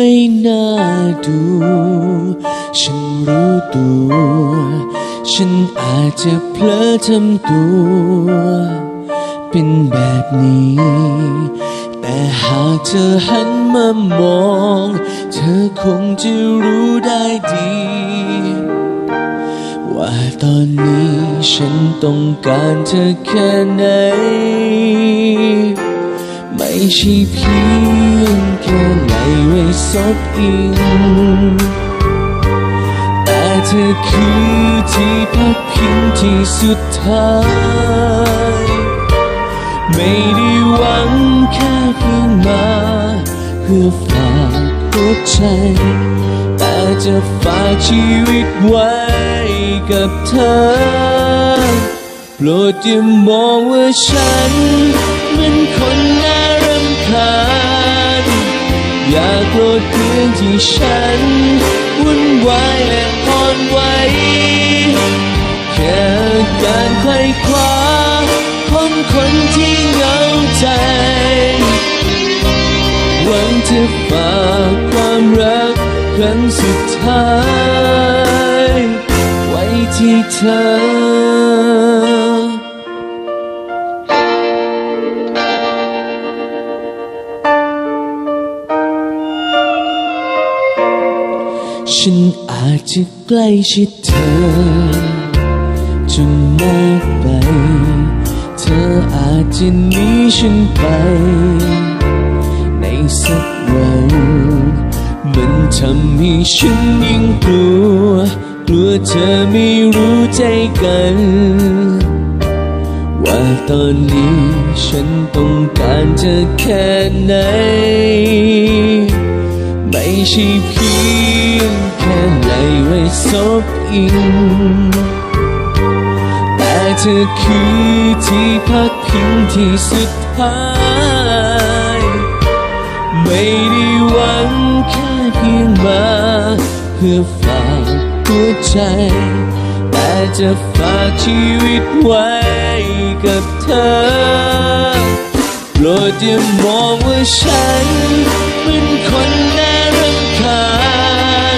ไม่น่าดูฉันรู้ตัวฉันอาจจะเผลอทำตัวเป็นแบบนี้แต่หากเธอหันมามองเธอคงจะรู้ได้ดีว่าตอนนี้ฉันต้องการเธอแค่ไหนไม่ใช่เพียงแค่ไหลไว้ซบอิงแต่เธอคือที่พักพิงที่สุดท้ายไม่ได้หวังแค่เพียงมาเพื่อฝากหัวใจแต่จะฝากชีวิตไว้กับเธอโปรดอย่ามองว่าฉันเป็นคนน่ารำคาญอย่าโกรธเพียงที่ฉันวุ่นวายและอ่อนไหวแค่การไขว่คว้าของคนที่เหงาใจหวังจะฝากความรักครั้งสุดท้ายไว้ที่เธอฉันอาจจะใกล้ชิดเธอจนมากไปเธออาจจะหนีฉันไปในสักวันมันทำให้ฉันยิ่งกลัวเธอไม่รู้ใจกันว่าตอนนี้ฉันต้องการเธอแค่ไหนไม่ใช่เพียงแค่ไหลไว้ซบอิงแต่เธอคือที่พักพิงที่สุดท้ายไม่ได้หวังแค่เพียงมาเพื่อฝากหัวใจแต่จะฝากชีวิตไว้กับเธอโปรดอย่ามองว่าฉันเป็นคนน่ารำคา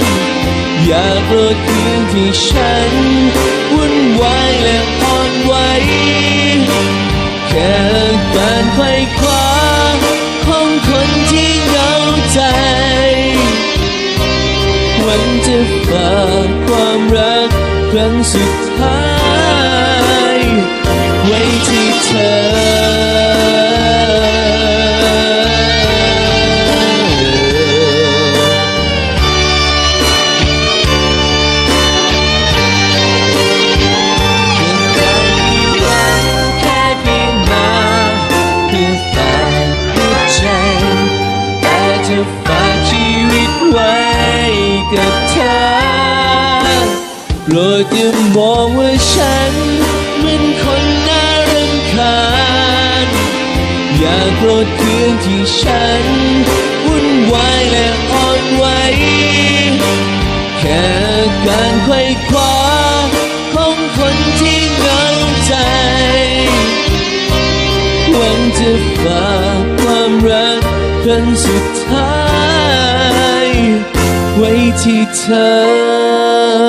ญอย่าโกรธเพียงที่ฉันวุ่นวายและอ่อนไหวแค่การไขว่คว้าของคนที่เหงาใจหวังจะฝากความรักครั้งสุดท้ายไว้ที่เธอจะฝากชีวิตไว้กับเธอโปรดอย่ามองว่าฉันเป็นคนน่ารำคาญอย่าโกรธเพียงที่ฉันวุ่นวายและอ่อนไหวแค่การไขว่คว้าของคนที่เหงาใจหวังจะฝากความรักครั้งสุดท้ายไว้ที่เธอ